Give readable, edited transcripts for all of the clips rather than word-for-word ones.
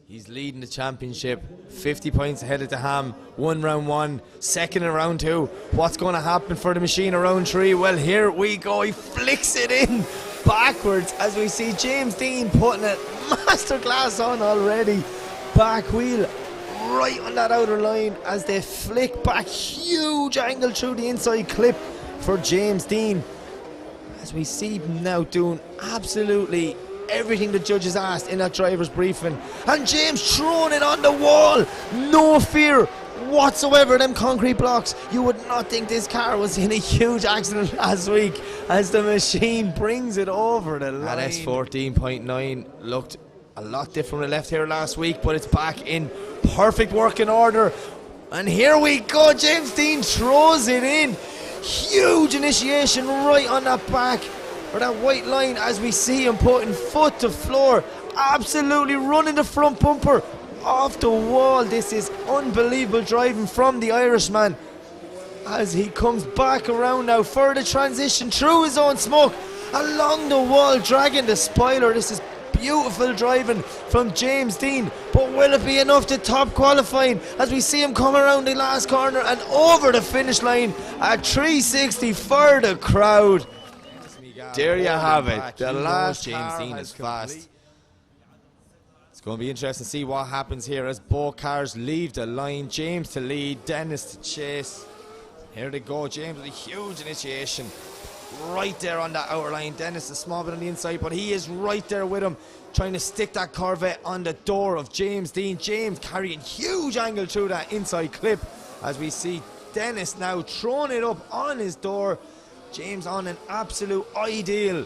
He's leading the championship, 50 points ahead of Deane. Won round 1, second in round 2. What's going to happen for the machine in round 3? Well, here we go. He flicks it in backwards as we see James Deane putting a masterclass on already. Back wheel right on that outer line as they flick back. Huge angle through the inside clip for James Deane. As we see him now doing absolutely everything the judges asked in that driver's briefing, and James throwing it on the wall, no fear whatsoever. Them concrete blocks, you would not think this car was in a huge accident last week as the machine brings it over the line. That S14.9 looked a lot different when it left here last week, but it's back in perfect working order, and here we go. James Deane throws it in, huge initiation right on that back or that white line as we see him putting foot to floor, absolutely running the front bumper off the wall. This is unbelievable driving from the Irishman as he comes back around now for the transition through his own smoke along the wall, dragging the spoiler. This is beautiful driving from James Deane, but will it be enough to top qualifying as we see him come around the last corner and over the finish line at 360 for the crowd. There you have it. The last James Deane is fast. It's going to be interesting to see what happens here as both cars leave the line. James to lead, Dennis to chase. Here they go. James with a huge initiation right there on that outer line. Dennis a small bit on the inside, but he is right there with him, trying to stick that Corvette on the door of James Deane. James carrying huge angle through that inside clip as we see Dennis now throwing it up on his door. James on an absolute ideal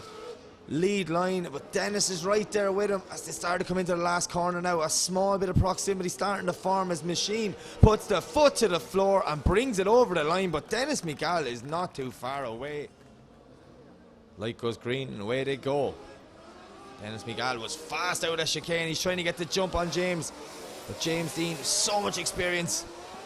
lead line, but Dennis is right there with him as they start to come into the last corner now. A small bit of proximity starting to form as machine puts the foot to the floor and brings it over the line, but Dennis Miguel is not too far away. Light goes green and away they go. Dennis Miguel was fast out of chicane. He's trying to get the jump on James, but James Deane, so much experience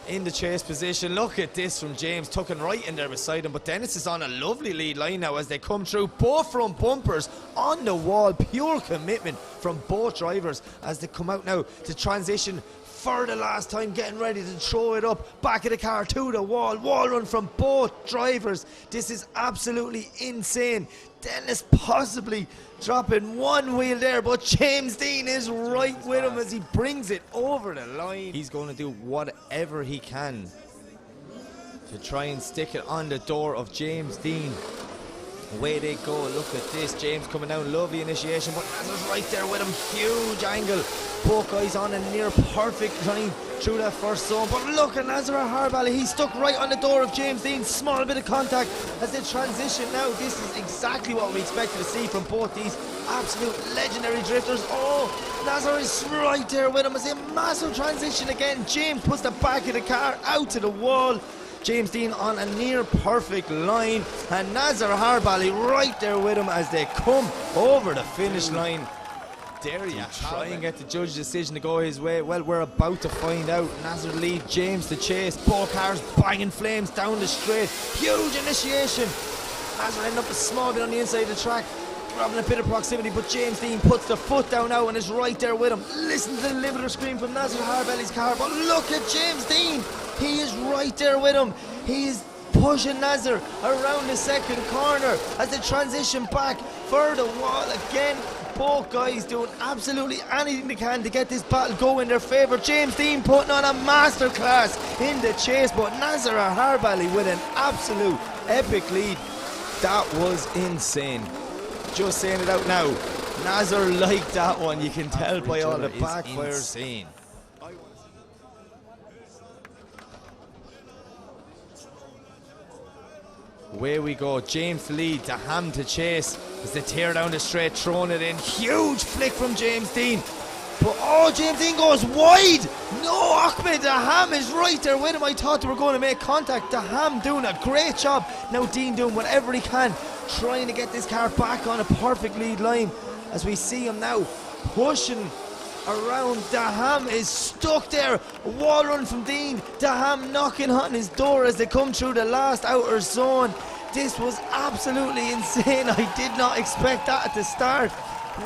in the chase position. Look at this from James, tucking right in there beside him, but Dennis is on a lovely lead line now as they come through. Both front bumpers on the wall, pure commitment from both drivers as they come out now to transition for the last time, getting ready to throw it up, back of the car to the wall run from both drivers. This is absolutely insane. Dennis possibly dropping one wheel there, but James Deane is right with him as he brings it over the line. He's going to do whatever he can to try and stick it on the door of James Deane. Away they go. Look at this. James coming down, lovely initiation, but Nazar's right there with him. Huge angle. Both guys on a near perfect line through that first zone. But look at Nazar Harbally. He's stuck right on the door of James Deane. Small bit of contact as they transition now. This is exactly what we expected to see from both these absolute legendary drifters. Oh, Nazar is right there with him as a massive transition again. James puts the back of the car out to the wall. James Deane on a near perfect line, and Nazar Harbally right there with him as they come over the finish line. There you try and get the judge's decision to go his way. Well, we're about to find out. Nazar lead, James to chase. Both cars banging flames down the straight. Huge initiation. Nazar ending up a small bit on the inside of the track, grabbing a bit of proximity, but James Deane puts the foot down now and is right there with him. Listen to the limiter scream from Nazar Harbally's car, but look at James Deane. He is right there with him. He is pushing Nazar around the second corner as they transition back for the wall again. Both guys doing absolutely anything they can to get this battle go in their favour. James Deane putting on a masterclass in the chase, but Nazar Harbally with an absolute epic lead. That was insane. Just saying it out now. Nazar liked that one. You can tell by all the backfires. Insane. Away we go. James to lead, Deane to chase as they tear down the straight, throwing it in. Huge flick from James Deane. But oh, James Deane goes wide. No, Ahmed Deane is right there with him. I thought they were going to make contact. Deane doing a great job. Now Deane doing whatever he can, trying to get this car back on a perfect lead line as we see him now pushing around. Deane is stuck there. A wall run from Deane. Deane knocking on his door as they come through the last outer zone. This was absolutely insane. I did not expect that at the start.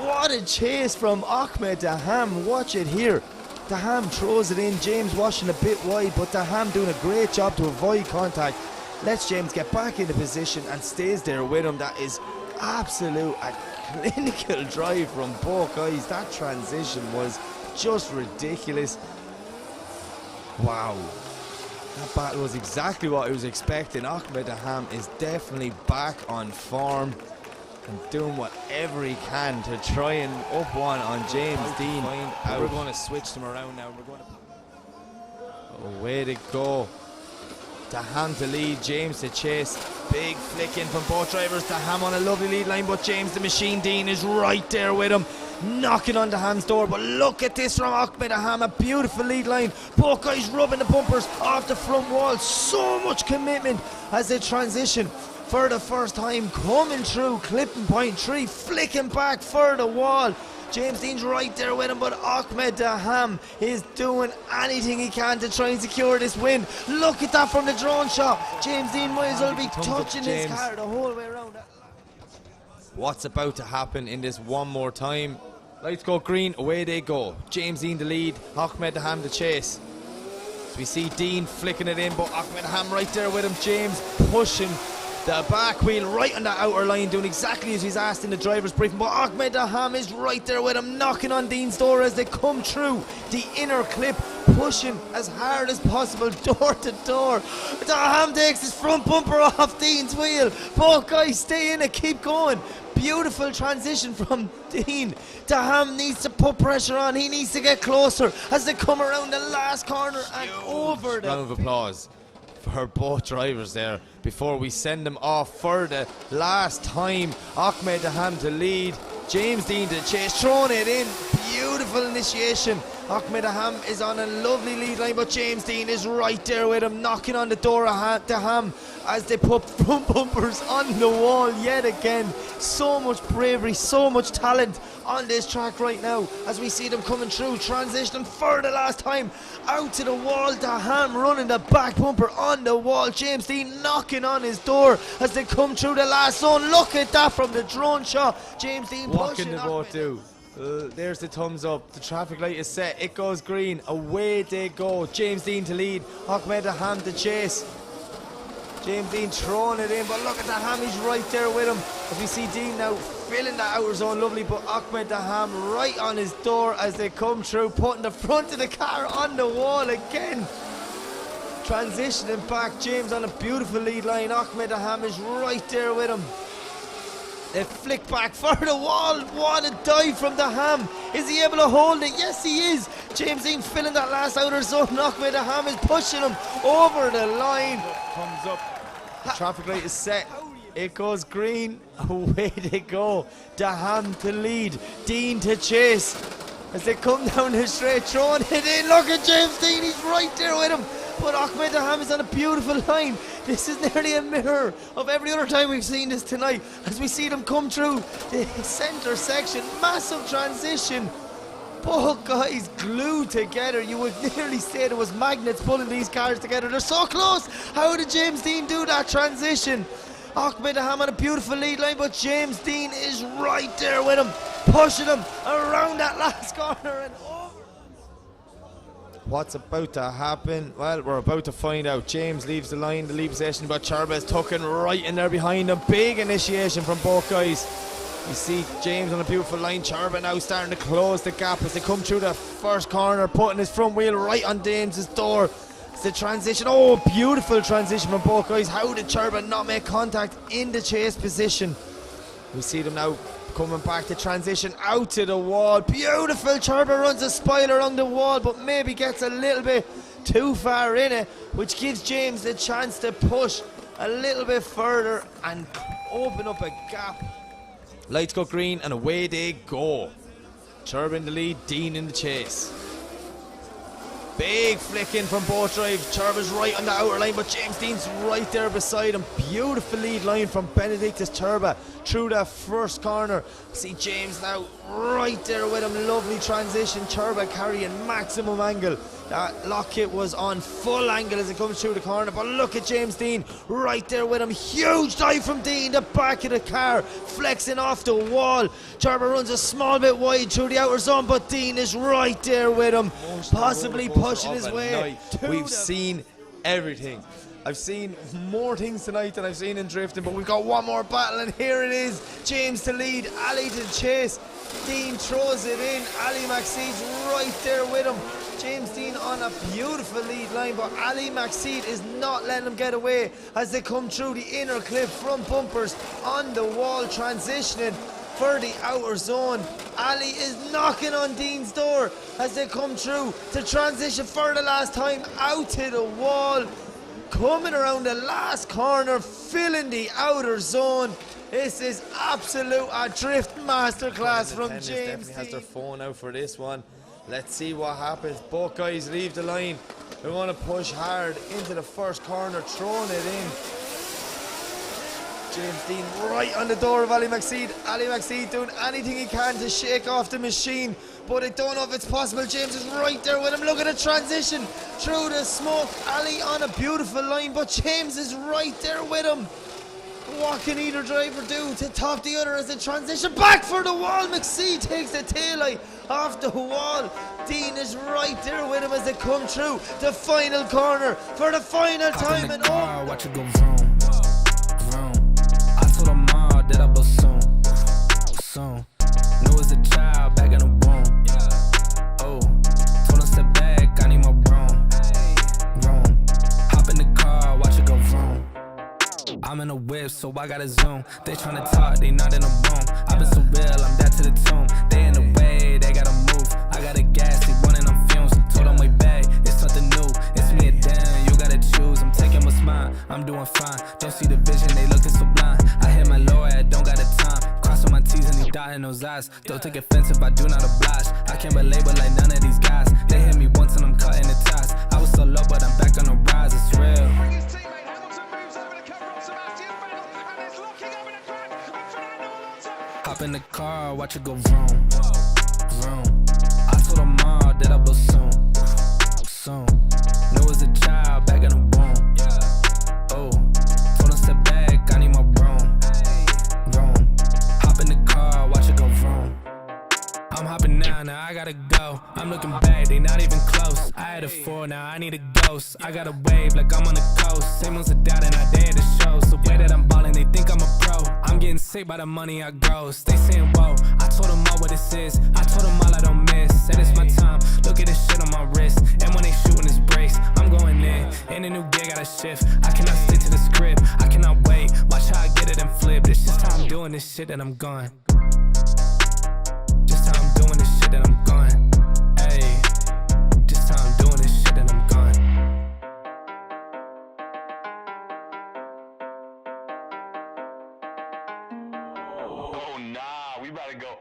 What a chase from Ahmed Deane. Watch it here. Deane throws it in. James washing a bit wide, but Deane doing a great job to avoid contact. Lets James get back into position and stays there with him. That is absolute a clinical drive from both guys. That transition was just ridiculous. Wow. That battle was exactly what I was expecting. Ahmed Deane is definitely back on form and doing whatever he can to try and up one on James Deane. We're going to switch them around now. We're going to way to go. Deane to lead, James to chase. Big flick in from both drivers. Deane on a lovely lead line, but James the Machine Deane is right there with him, knocking on Deane's door. But look at this from Ahmed Deane, a beautiful lead line. Both guys rubbing the bumpers off the front wall. So much commitment as they transition for the first time, coming through clipping point 3, flicking back for the wall. James Deane's right there with him, but Ahmed Deane is doing anything he can to try and secure this win. Look at that from the drone shot. James Deane might as well be touching his car the whole way around. What's about to happen in this one more time? Lights go green, away they go. James Deane the lead, Ahmed Deane the chase. So we see Deane flicking it in, but Ahmed Deane right there with him. James pushing the back wheel right on the outer line, doing exactly as he's asked in the driver's briefing. But Ahmed Deane is right there with him, knocking on Deane's door as they come through the inner clip, pushing as hard as possible, door to door. Deane takes his front bumper off Deane's wheel. Both guys stay in it, keep going. Beautiful transition from Deane. Deane needs to put pressure on. He needs to get closer as they come around the last corner and over the... Round of applause for both drivers there before we send them off for the last time. Ahmed Deane to lead, James Deane to chase, throwing it in. Beautiful initiation. Ahmed Deane is on a lovely lead line, but James Deane is right there with him, knocking on the door of Deane as they put front bumpers on the wall yet again. So much bravery, so much talent on this track right now as we see them coming through, transitioning for the last time out to the wall. Deane running the back bumper on the wall. James Deane knocking on his door as they come through the last zone. Look at that from the drone shot. James Deane what pushing. What can they both do? There's the thumbs up. The traffic light is set. It goes green. Away they go. James Deane to lead. Ahmed Deane to chase. James Deane throwing it in, but look at Deane, he's right there with him. As we see Deane now filling the outer zone, lovely, but Ahmed Deane right on his door as they come through, putting the front of the car on the wall again. Transitioning back, James on a beautiful lead line. Ahmed Deane is right there with him. They flick back for the wall. What a dive from Deane. Is he able to hold it? Yes, he is. James Deane filling that last outer zone. Ahmed Deane is pushing him over the line. Thumbs up. The traffic light is set. It goes green. Away they go. Deane to lead. Deane to chase. As they come down the straight, throwing it in. Look at James Deane. He's right there with him. But Ahmed Deane is on a beautiful line. This is nearly a mirror of every other time we've seen this tonight. As we see them come through the centre section, massive transition. Both guys glued together. You would nearly say there was magnets pulling these cars together. They're so close. How did James Deane do that transition? Ahmed Deane on a beautiful lead line, but James Deane is right there with him, pushing him around that last corner and over. What's about to happen? Well, we're about to find out. James leaves the line, the lead possession, but Charba is tucking right in there behind him. Big initiation from both guys. You see James on a beautiful line. Charba now starting to close the gap as they come through the first corner, putting his front wheel right on James's door. It's the transition. Oh, beautiful transition from both guys. How did Charba not make contact in the chase position? We see them now coming back to transition out to the wall. Beautiful. Charba runs a spiral along the wall, but maybe gets a little bit too far in it, which gives James the chance to push a little bit further and open up a gap. Lights go green and away they go. Charba in the lead, Deane in the chase. Big flick in from both drives. Charba's right on the outer line, but James Deane's right there beside him. Beautiful lead line from Benedictus Charba through that first corner. See James now right there with him. Lovely transition. Turbo carrying maximum angle. That lock kit was on full angle as it comes through the corner. But look at James Deane right there with him. Huge dive from Deane. The back of the car flexing off the wall. Turbo runs a small bit wide through the outer zone, but Deane is right there with him. Possibly pushing his way. We've seen everything. I've seen more things tonight than I've seen in drifting, but we've got one more battle, and here it is. James to lead, Ali to chase. Deane throws it in. Ali Maxeed's right there with him. James Deane on a beautiful lead line, but Ali Maxeed is not letting him get away as they come through the inner clip, front bumpers on the wall, transitioning for the outer zone. Ali is knocking on Deane's door as they come through to transition for the last time out to the wall. Coming around the last corner, filling the outer zone. This is absolute a drift masterclass from James definitely has their phone out for this one. Let's see what happens. Both guys leave the line. They want to push hard into the first corner, throwing it in. James Deane right on the door of Ali Maxeed. Ali Maxeed doing anything he can to shake off the machine, but I don't know if it's possible. James is right there with him. Look at the transition through the smoke. Ali on a beautiful line, but James is right there with him. What can either driver do to top the other as they transition back for the wall? Maxeed takes the taillight off the wall. Deane is right there with him as they come through the final corner for the final time. And oh, watch it go vroom, vroom. I told them all that I will soon, soon. Knew as a child back in the womb. Oh, told him step back, I need my room, room. Hop in the car, watch it go vroom. I'm in a whip, so I gotta zoom. They tryna talk, they not in a room. I been so real, I'm dead to the tomb. They in the way, they gotta move. I got a gas, they running on fumes. Told them way back, it's something new. It's me and Dan, you gotta choose. I'm taking what's mine, I'm doing fine. Don't see the vision, they looking so blind. I hit my low, I don't got the time. Crossing my T's and he dotting those eyes. Don't take offense if I do not oblige. I can't relate, but like none of these guys. They hit me once and I'm cutting the ties. I was so low, but I'm back on the rise, it's real. Hop in the car, watch it go vroom, vroom. I told them all that I will soon, soon. Knew as a child back in the womb. Oh, told them step back, I need my room, room. Hop in the car, watch it go vroom. I'm hopping now I gotta go. I'm looking back, they not even close. I had a 4, now I need a ghost. I got a wave like I'm on the coast. Same ones are down and I dare to show. So way that I'm ballin', they think I'm a pro. I'm getting sick by the money I gross. They saying whoa, I told them all what this is. I told them all I don't miss. Said it's my time, look at this shit on my wrist. And when they shooting this brace, I'm going in a new gear, gotta shift. I cannot stick to the script, I cannot wait. Watch how I get it and flip. It's just how I'm doing this shit and I'm gone. Just how I'm doing this shit and I'm gone. Ayy, just how I'm doing this shit and I'm gone. Oh nah, we about to go